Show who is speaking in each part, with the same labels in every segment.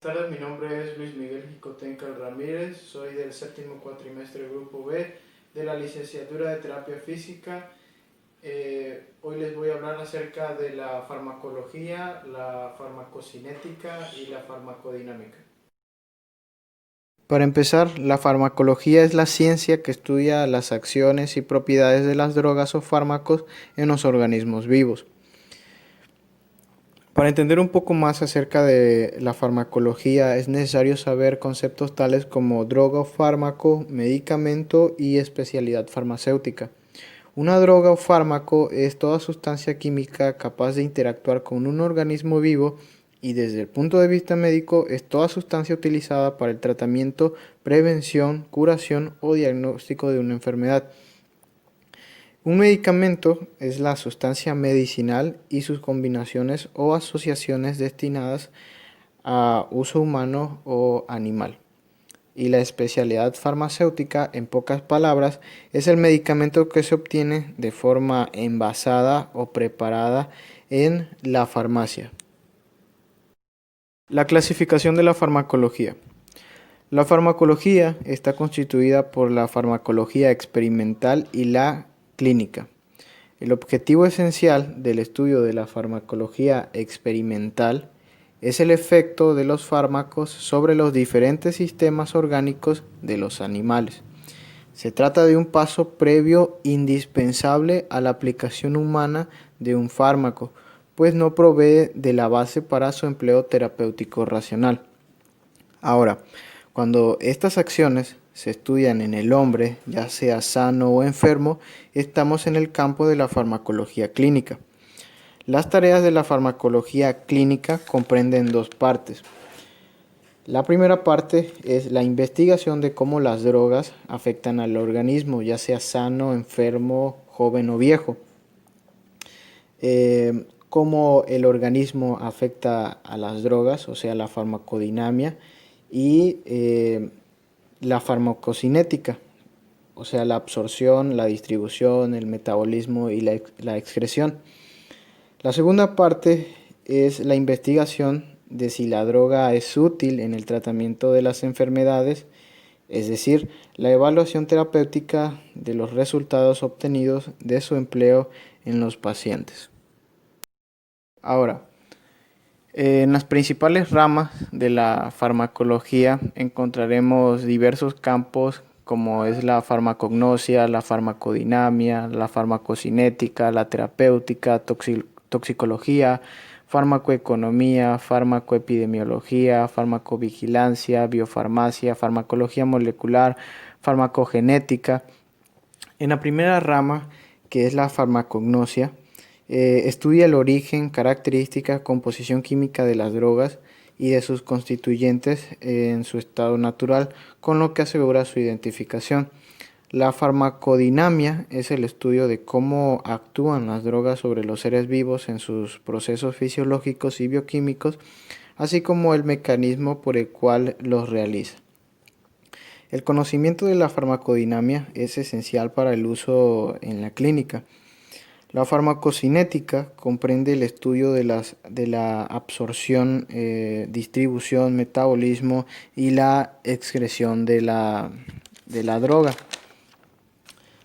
Speaker 1: Buenas tardes, mi nombre es Luis Miguel Jicotenca Ramírez, soy del séptimo cuatrimestre Grupo B de la licenciatura de Terapia Física. Hoy les voy a hablar acerca de la farmacología, la farmacocinética y la farmacodinámica. Para empezar, la farmacología es la ciencia que estudia las acciones y propiedades de las drogas o fármacos en los organismos vivos. Para entender un poco más acerca de la farmacología es necesario saber conceptos tales como droga o fármaco, medicamento y especialidad farmacéutica. Una droga o fármaco es toda sustancia química capaz de interactuar con un organismo vivo y desde el punto de vista médico es toda sustancia utilizada para el tratamiento, prevención, curación o diagnóstico de una enfermedad. Un medicamento es la sustancia medicinal y sus combinaciones o asociaciones destinadas a uso humano o animal. Y la especialidad farmacéutica, en pocas palabras, es el medicamento que se obtiene de forma envasada o preparada en la farmacia. La clasificación de la farmacología. La farmacología está constituida por la farmacología experimental y la clínica. El objetivo esencial del estudio de la farmacología experimental es el efecto de los fármacos sobre los diferentes sistemas orgánicos de los animales. Se trata de un paso previo indispensable a la aplicación humana de un fármaco, pues no provee de la base para su empleo terapéutico racional. Ahora, cuando estas acciones se estudian en el hombre, ya sea sano o enfermo, estamos en el campo de la farmacología clínica. Las tareas de la farmacología clínica comprenden dos partes. La primera parte es la investigación de cómo las drogas afectan al organismo, ya sea sano, enfermo, joven o viejo. Cómo el organismo afecta a las drogas, o sea, la farmacodinamia, y la farmacocinética, o sea, la absorción, la distribución, el metabolismo y la excreción. La segunda parte es la investigación de si la droga es útil en el tratamiento de las enfermedades, es decir, la evaluación terapéutica de los resultados obtenidos de su empleo en los pacientes. Ahora, en las principales ramas de la farmacología encontraremos diversos campos como es la farmacognosia, la farmacodinamia, la farmacocinética, la terapéutica, toxicología, farmacoeconomía, farmacoepidemiología, farmacovigilancia, biofarmacia, farmacología molecular, farmacogenética. En la primera rama, que es la farmacognosia, estudia el origen, características, composición química de las drogas y de sus constituyentes en su estado natural, con lo que asegura su identificación. La farmacodinamia es el estudio de cómo actúan las drogas sobre los seres vivos en sus procesos fisiológicos y bioquímicos, así como el mecanismo por el cual los realiza. El conocimiento de la farmacodinamia es esencial para el uso en la clínica. La farmacocinética comprende el estudio de la absorción, distribución, metabolismo y la excreción de la droga.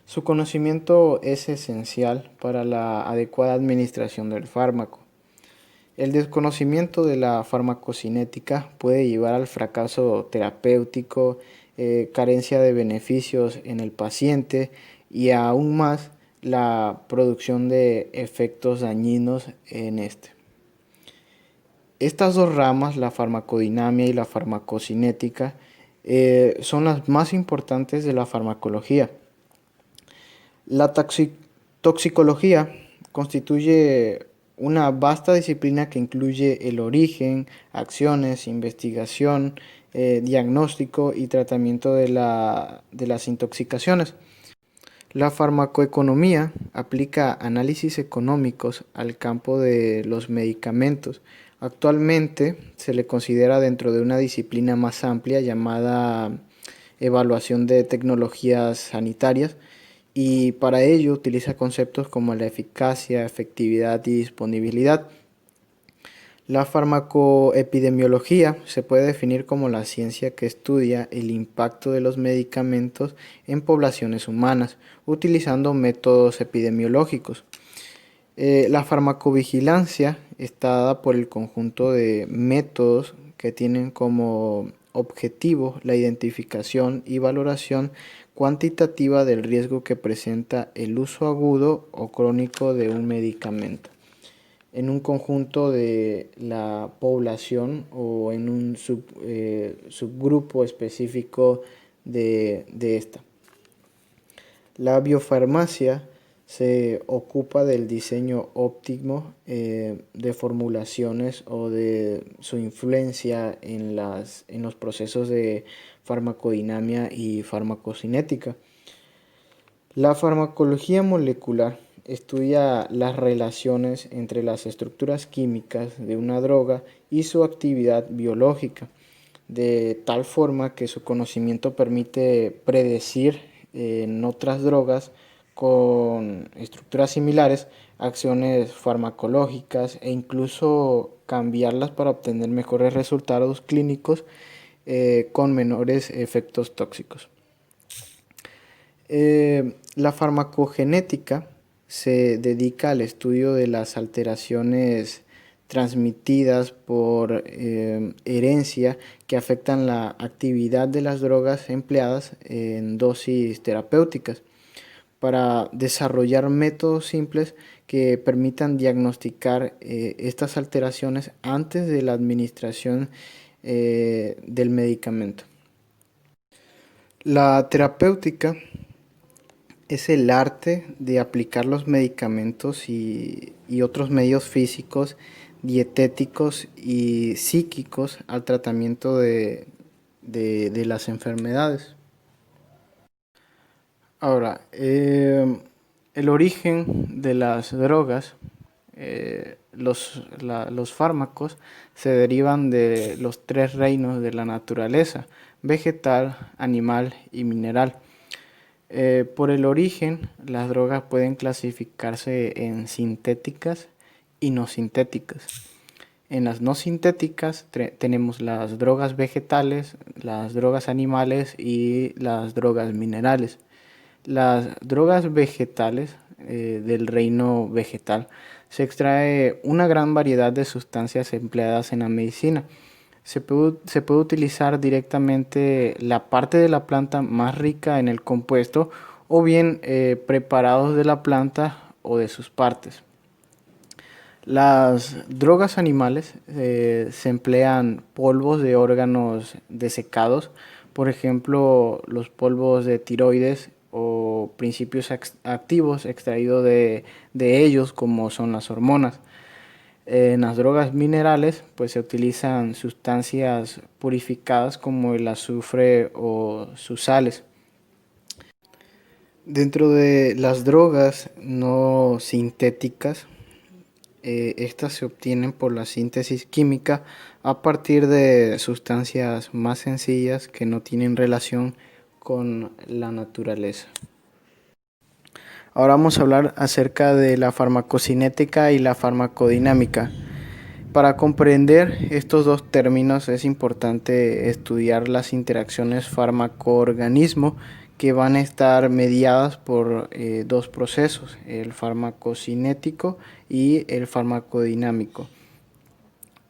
Speaker 1: Su conocimiento es esencial para la adecuada administración del fármaco. El desconocimiento de la farmacocinética puede llevar al fracaso terapéutico, carencia de beneficios en el paciente y aún más la producción de efectos dañinos en este. Estas dos ramas, la farmacodinamia y la farmacocinética, son las más importantes de la farmacología. La toxicología constituye una vasta disciplina que incluye el origen, acciones, investigación, diagnóstico y tratamiento de las intoxicaciones. La farmacoeconomía aplica análisis económicos al campo de los medicamentos. Actualmente se le considera dentro de una disciplina más amplia llamada evaluación de tecnologías sanitarias y para ello utiliza conceptos como la eficacia, efectividad y disponibilidad. La farmacoepidemiología se puede definir como la ciencia que estudia el impacto de los medicamentos en poblaciones humanas, utilizando métodos epidemiológicos. La farmacovigilancia está dada por el conjunto de métodos que tienen como objetivo la identificación y valoración cuantitativa del riesgo que presenta el uso agudo o crónico de un medicamento en un conjunto de la población o en un subgrupo específico de esta. La biofarmacia se ocupa del diseño óptimo de formulaciones o de su influencia en los procesos de farmacodinamia y farmacocinética. La farmacología molecular estudia las relaciones entre las estructuras químicas de una droga y su actividad biológica, de tal forma que su conocimiento permite predecir en otras drogas con estructuras similares acciones farmacológicas e incluso cambiarlas para obtener mejores resultados clínicos con menores efectos tóxicos. La farmacogenética se dedica al estudio de las alteraciones transmitidas por herencia que afectan la actividad de las drogas empleadas en dosis terapéuticas para desarrollar métodos simples que permitan diagnosticar estas alteraciones antes de la administración del medicamento. La terapéutica es el arte de aplicar los medicamentos y otros medios físicos, dietéticos y psíquicos al tratamiento de las enfermedades. Ahora, el origen de las drogas, los fármacos se derivan de los tres reinos de la naturaleza: vegetal, animal y mineral. Por el origen, las drogas pueden clasificarse en sintéticas y no sintéticas. En las no sintéticas tenemos las drogas vegetales, las drogas animales y las drogas minerales. Las drogas vegetales del reino vegetal se extrae una gran variedad de sustancias empleadas en la medicina. Se puede utilizar directamente la parte de la planta más rica en el compuesto o bien preparados de la planta o de sus partes. Las drogas animales se emplean polvos de órganos desecados, por ejemplo los polvos de tiroides o principios activos extraídos de ellos, como son las hormonas. En las drogas minerales pues se utilizan sustancias purificadas como el azufre o sus sales. Dentro de las drogas no sintéticas, estas se obtienen por la síntesis química a partir de sustancias más sencillas que no tienen relación con la naturaleza. Ahora vamos a hablar acerca de la farmacocinética y la farmacodinámica. Para comprender estos dos términos es importante estudiar las interacciones fármaco-organismo que van a estar mediadas por dos procesos, el farmacocinético y el farmacodinámico.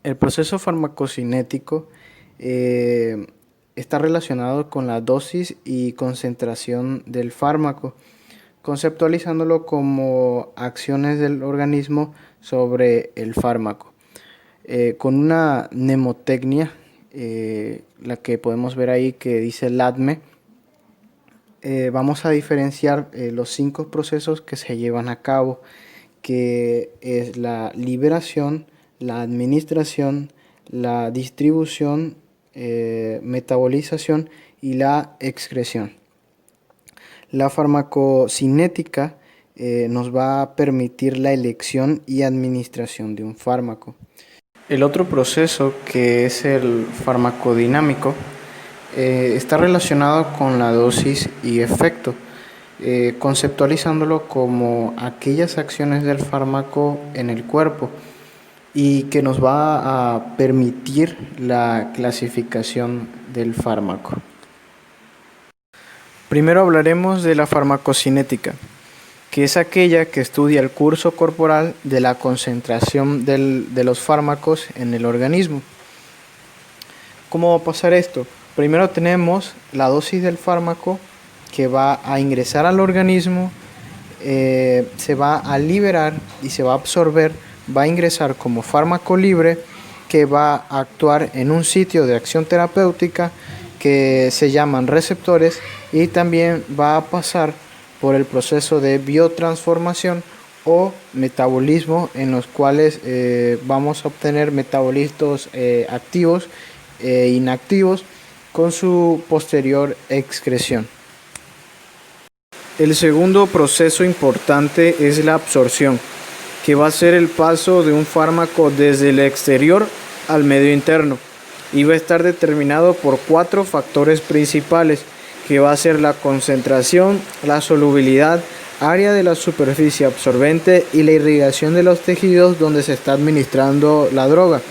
Speaker 1: El proceso farmacocinético está relacionado con la dosis y concentración del fármaco, conceptualizándolo como acciones del organismo sobre el fármaco. Con una mnemotecnia, la que podemos ver ahí que dice LADME, vamos a diferenciar los 5 procesos que se llevan a cabo, que es la liberación, la administración, la distribución, metabolización y la excreción. La farmacocinética nos va a permitir la elección y administración de un fármaco. El otro proceso, que es el farmacodinámico, está relacionado con la dosis y efecto, conceptualizándolo como aquellas acciones del fármaco en el cuerpo. y que nos va a permitir la clasificación del fármaco. Primero hablaremos de la farmacocinética, que es aquella que estudia el curso corporal de la concentración de los fármacos en el organismo. ¿Cómo va a pasar esto? Primero tenemos la dosis del fármaco que va a ingresar al organismo, se va a liberar y se va a absorber, va a ingresar como fármaco libre que va a actuar en un sitio de acción terapéutica que se llaman receptores, y también va a pasar por el proceso de biotransformación o metabolismo, en los cuales vamos a obtener metabolitos activos e inactivos con su posterior excreción. El segundo proceso importante es la absorción, que va a ser el paso de un fármaco desde el exterior al medio interno, y va a estar determinado por 4 factores principales, que va a ser la concentración, la solubilidad, área de la superficie absorbente y la irrigación de los tejidos donde se está administrando la droga.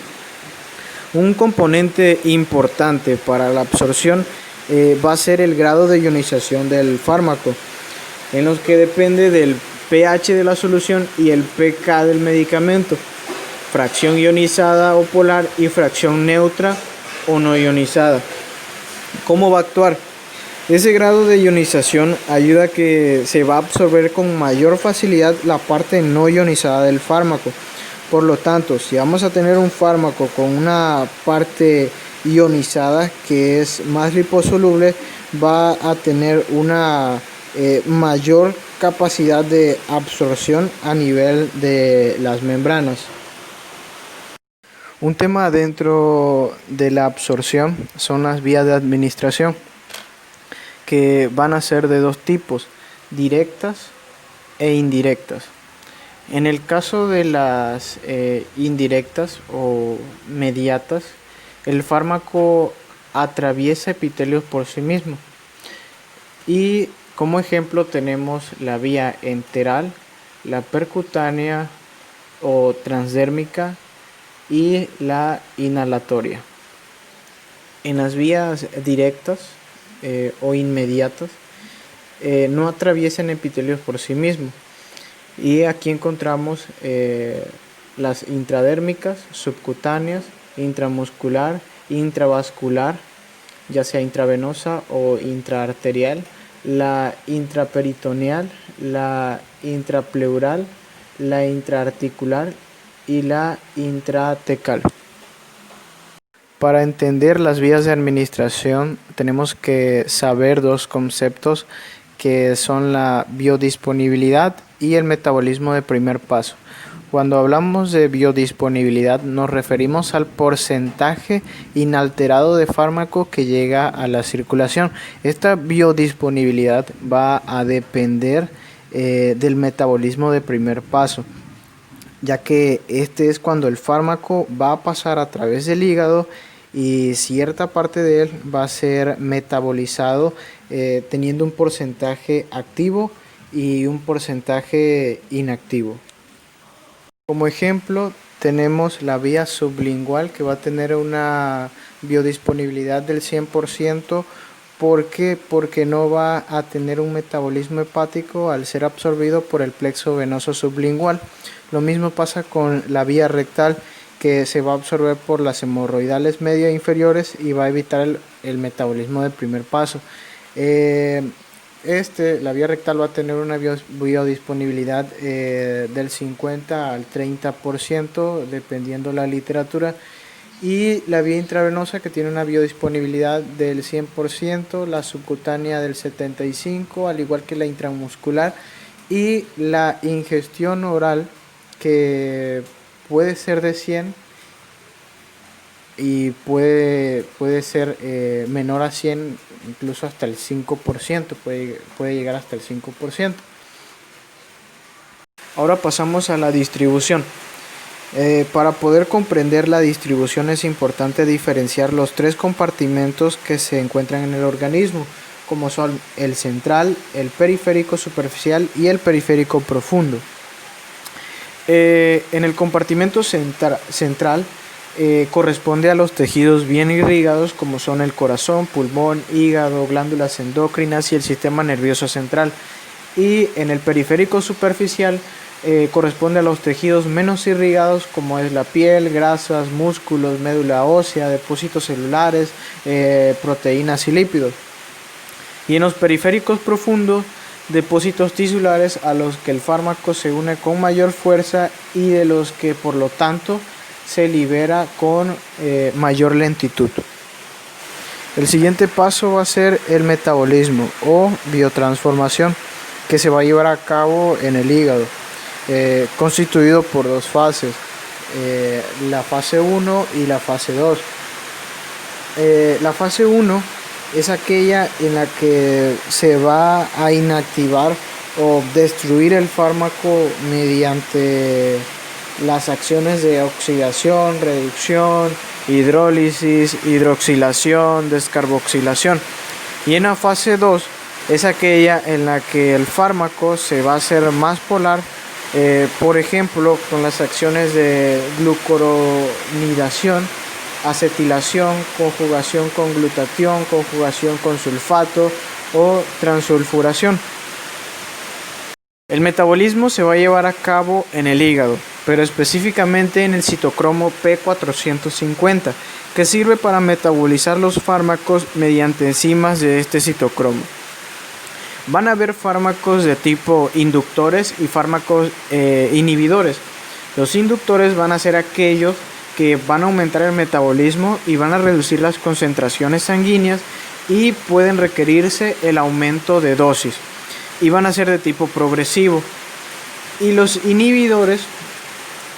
Speaker 1: Un componente importante para la absorción va a ser el grado de ionización del fármaco, en los que depende del pH de la solución y el pK del medicamento, fracción ionizada o polar y fracción neutra o no ionizada. ¿Cómo va a actuar? Ese grado de ionización ayuda a que se va a absorber con mayor facilidad la parte no ionizada del fármaco. Por lo tanto, si vamos a tener un fármaco con una parte ionizada que es más liposoluble, va a tener una mayor capacidad de absorción a nivel de las membranas. Un tema dentro de la absorción son las vías de administración, que van a ser de 2 tipos, directas e indirectas. En el caso de las indirectas o mediatas, el fármaco atraviesa epitelios por sí mismo, y como ejemplo tenemos la vía enteral, la percutánea o transdérmica y la inhalatoria. En las vías directas o inmediatas no atraviesan epitelios por sí mismos, y aquí encontramos las intradérmicas, subcutáneas, intramuscular, intravascular, ya sea intravenosa o intraarterial, la intraperitoneal, la intrapleural, la intraarticular y la intratecal. Para entender las vías de administración tenemos que saber 2 conceptos, que son la biodisponibilidad y el metabolismo de primer paso. Cuando hablamos de biodisponibilidad nos referimos al porcentaje inalterado de fármaco que llega a la circulación. Esta biodisponibilidad va a depender del metabolismo de primer paso, ya que este es cuando el fármaco va a pasar a través del hígado y cierta parte de él va a ser metabolizado teniendo un porcentaje activo y un porcentaje inactivo. Como ejemplo tenemos la vía sublingual, que va a tener una biodisponibilidad del 100%. ¿Por qué? Porque no va a tener un metabolismo hepático al ser absorbido por el plexo venoso sublingual. Lo mismo pasa con la vía rectal, que se va a absorber por las hemorroidales medio e inferiores y va a evitar el metabolismo de primer paso. La vía rectal va a tener una biodisponibilidad del 50 al 30%, dependiendo la literatura, y la vía intravenosa, que tiene una biodisponibilidad del 100%, la subcutánea del 75%, al igual que la intramuscular, y la ingestión oral, que puede ser de 100 y puede ser menor a 100, incluso hasta el 5%, puede llegar hasta el 5%. Ahora pasamos a la distribución. Para poder comprender la distribución es importante diferenciar los 3 compartimentos que se encuentran en el organismo, como son el central, el periférico superficial y el periférico profundo. En el compartimento central corresponde a los tejidos bien irrigados como son el corazón, pulmón, hígado, glándulas endocrinas y el sistema nervioso central. Y en el periférico superficial corresponde a los tejidos menos irrigados como es la piel, grasas, músculos, médula ósea, depósitos celulares, proteínas y lípidos. Y en los periféricos profundos, depósitos tisulares a los que el fármaco se une con mayor fuerza y de los que por lo tanto se libera con mayor lentitud. El siguiente paso va a ser el metabolismo o biotransformación, que se va a llevar a cabo en el hígado, constituido por dos fases, la fase 1 y la fase 2. La fase 1 es aquella en la que se va a inactivar o destruir el fármaco mediante las acciones de oxidación, reducción, hidrólisis, hidroxilación, descarboxilación. Y en la fase 2 es aquella en la que el fármaco se va a hacer más polar, por ejemplo, con las acciones de glucuronidación, acetilación, conjugación con glutatión, conjugación con sulfato o transulfuración. El metabolismo se va a llevar a cabo en el hígado, pero específicamente en el citocromo P450, que sirve para metabolizar los fármacos mediante enzimas de este citocromo. Van a haber fármacos de tipo inductores y fármacos inhibidores. Los inductores van a ser aquellos que van a aumentar el metabolismo y van a reducir las concentraciones sanguíneas y pueden requerirse el aumento de dosis y van a ser de tipo progresivo. Y los inhibidores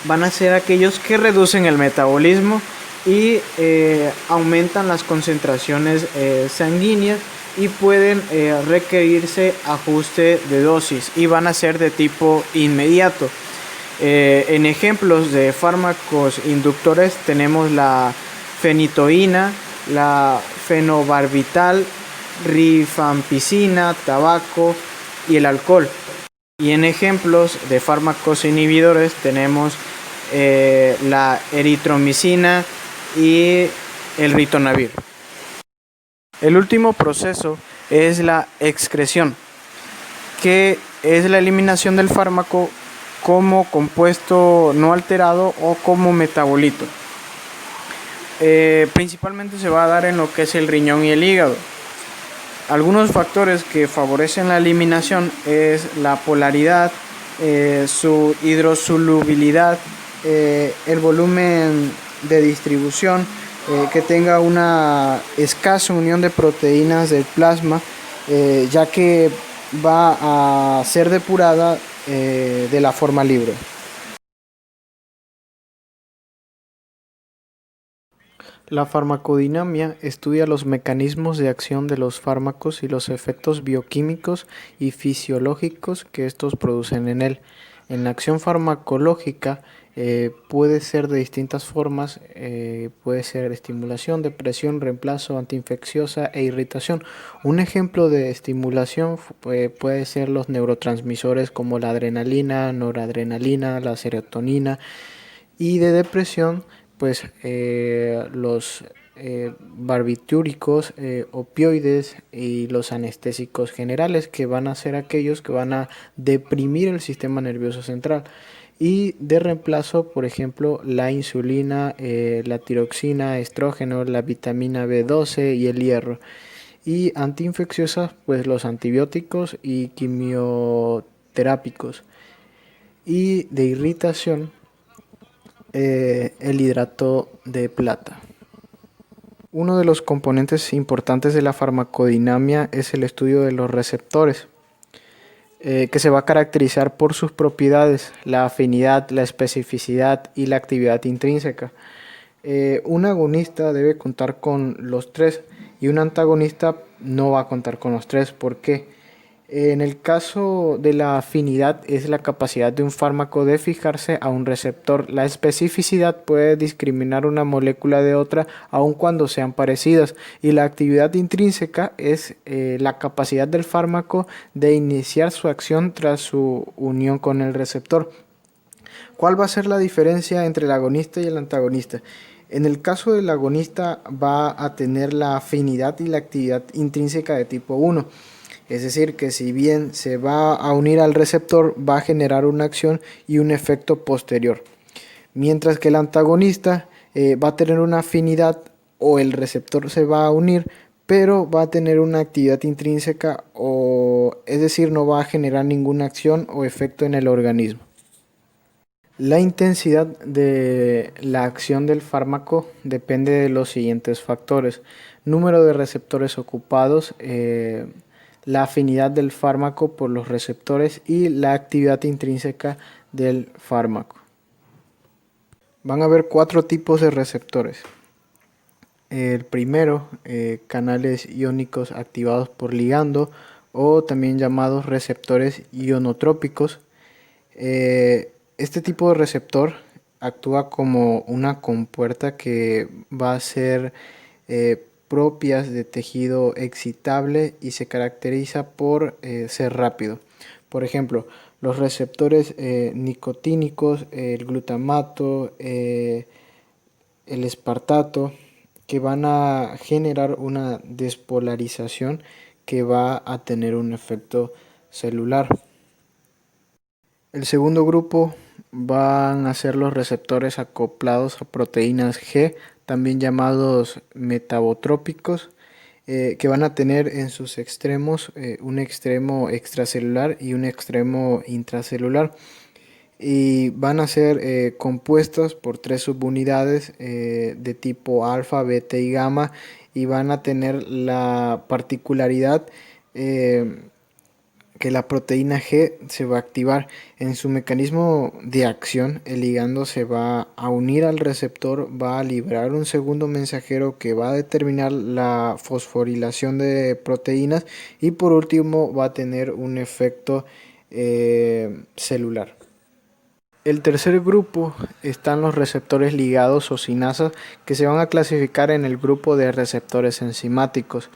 Speaker 1: van a ser aquellos que reducen el metabolismo y aumentan las concentraciones sanguíneas y pueden requerirse ajuste de dosis y van a ser de tipo inmediato. En ejemplos de fármacos inductores tenemos la fenitoína, la fenobarbital, rifampicina, tabaco y el alcohol. Y en ejemplos de fármacos inhibidores tenemos la eritromicina y el ritonavir. El último proceso es la excreción, que es la eliminación del fármaco como compuesto no alterado o como metabolito. Principalmente se va a dar en lo que es el riñón y el hígado. Algunos factores que favorecen la eliminación es la polaridad, su hidrosolubilidad, el volumen de distribución, que tenga una escasa unión de proteínas del plasma, ya que va a ser depurada de la forma libre. La farmacodinamia estudia los mecanismos de acción de los fármacos y los efectos bioquímicos y fisiológicos que estos producen en él. En la acción farmacológica puede ser de distintas formas, puede ser estimulación, depresión, reemplazo, antiinfecciosa e irritación. Un ejemplo de estimulación puede ser los neurotransmisores como la adrenalina, noradrenalina, la serotonina, y de depresión pues los barbitúricos, opioides y los anestésicos generales, que van a ser aquellos que van a deprimir el sistema nervioso central. Y de reemplazo, por ejemplo, la insulina, la tiroxina, estrógeno, la vitamina B12 y el hierro. Y antiinfecciosas, pues los antibióticos y quimioterápicos. Y de irritación, el hidrato de plata. Uno de los componentes importantes de la farmacodinamia es el estudio de los receptores, que se va a caracterizar por sus propiedades, la afinidad, la especificidad y la actividad intrínseca. Un agonista debe contar con los tres y un antagonista no va a contar con los tres. ¿Por qué? En el caso de la afinidad es la capacidad de un fármaco de fijarse a un receptor. La especificidad puede discriminar una molécula de otra aun cuando sean parecidas. Y la actividad intrínseca es la capacidad del fármaco de iniciar su acción tras su unión con el receptor. ¿Cuál va a ser la diferencia entre el agonista y el antagonista? En el caso del agonista va a tener la afinidad y la actividad intrínseca de tipo 1. Es decir, que si bien se va a unir al receptor, va a generar una acción y un efecto posterior. Mientras que el antagonista va a tener una afinidad o el receptor se va a unir, pero va a tener una actividad intrínseca o es decir, no va a generar ninguna acción o efecto en el organismo. La intensidad de la acción del fármaco depende de los siguientes factores: número de receptores ocupados, la afinidad del fármaco por los receptores y la actividad intrínseca del fármaco. Van a haber 4 tipos de receptores. El primero, canales iónicos activados por ligando o también llamados receptores ionotrópicos. Este tipo de receptor actúa como una compuerta que va a ser propias de tejido excitable y se caracteriza por ser rápido. Por ejemplo, los receptores nicotínicos, el glutamato, el espartato, que van a generar una despolarización que va a tener un efecto celular. El segundo grupo van a ser los receptores acoplados a proteínas G, también llamados metabotrópicos, que van a tener en sus extremos un extremo extracelular y un extremo intracelular. Y van a ser compuestos por 3 subunidades de tipo alfa, beta y gamma, y van a tener la particularidad que la proteína G se va a activar. En su mecanismo de acción, el ligando se va a unir al receptor, va a liberar un segundo mensajero que va a determinar la fosforilación de proteínas y por último va a tener un efecto celular. El tercer grupo están los receptores ligados o sinasas, que se van a clasificar en el grupo de receptores enzimáticos.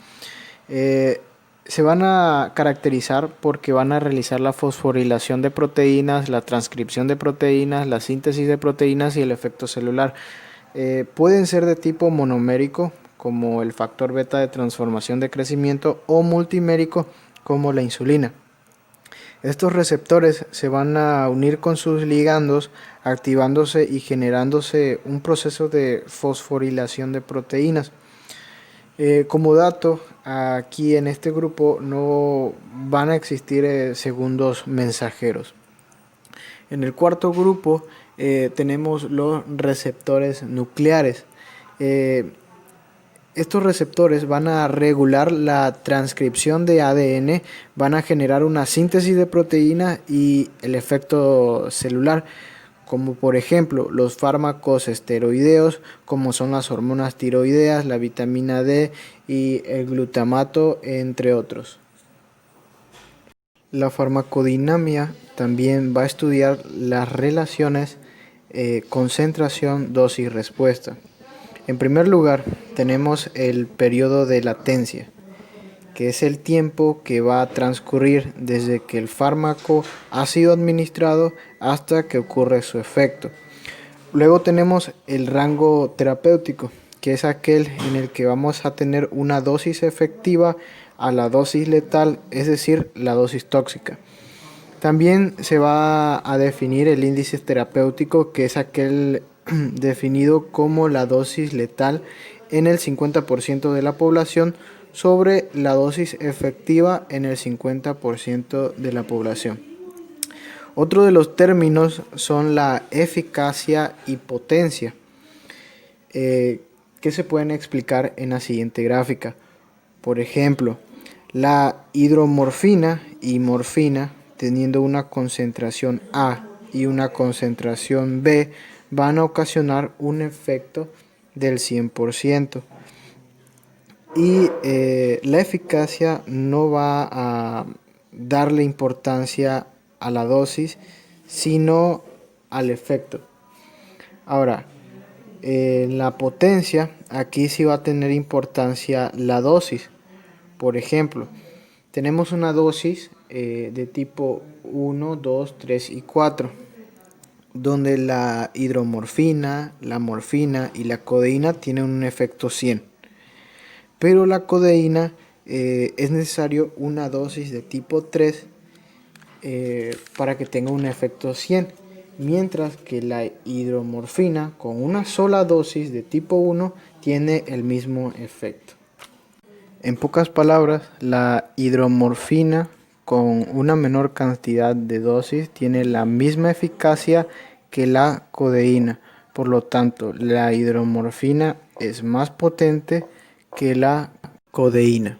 Speaker 1: Se van a caracterizar porque van a realizar la fosforilación de proteínas, la transcripción de proteínas, la síntesis de proteínas y el efecto celular. Pueden ser de tipo monomérico, como el factor beta de transformación de crecimiento, o multimérico, como la insulina. Estos receptores se van a unir con sus ligandos, activándose y generándose un proceso de fosforilación de proteínas. Como dato, aquí en este grupo no van a existir segundos mensajeros. En el cuarto grupo tenemos los receptores nucleares. Estos receptores van a regular la transcripción de ADN, van a generar una síntesis de proteínas y el efecto celular, como por ejemplo los fármacos esteroideos, como son las hormonas tiroideas, la vitamina D y el glutamato, entre otros. La farmacodinamia también va a estudiar las relaciones concentración, dosis, respuesta. En primer lugar, tenemos el periodo de latencia, que es el tiempo que va a transcurrir desde que el fármaco ha sido administrado hasta que ocurre su efecto. Luego tenemos el rango terapéutico, que es aquel en el que vamos a tener una dosis efectiva a la dosis letal, es decir, la dosis tóxica. También se va a definir el índice terapéutico, que es aquel definido como la dosis letal en el 50% de la población sobre la dosis efectiva en el 50% de la población. Otro de los términos son la eficacia y potencia, que se pueden explicar en la siguiente gráfica. Por ejemplo, la hidromorfina y morfina, teniendo una concentración A y una concentración B, van a ocasionar un efecto del 100%. Y la eficacia no va a darle importancia a la dosis, sino al efecto. Ahora, la potencia, aquí sí va a tener importancia la dosis. Por ejemplo, tenemos una dosis de tipo 1, 2, 3 y 4. donde la hidromorfina, la morfina y la codeína tienen un efecto 100. Pero la codeína es necesario una dosis de tipo 3 para que tenga un efecto 100, mientras que la hidromorfina con una sola dosis de tipo 1 tiene el mismo efecto. En pocas palabras, la hidromorfina con una menor cantidad de dosis tiene la misma eficacia que la codeína. Por lo tanto, la hidromorfina es más potente que la codeína.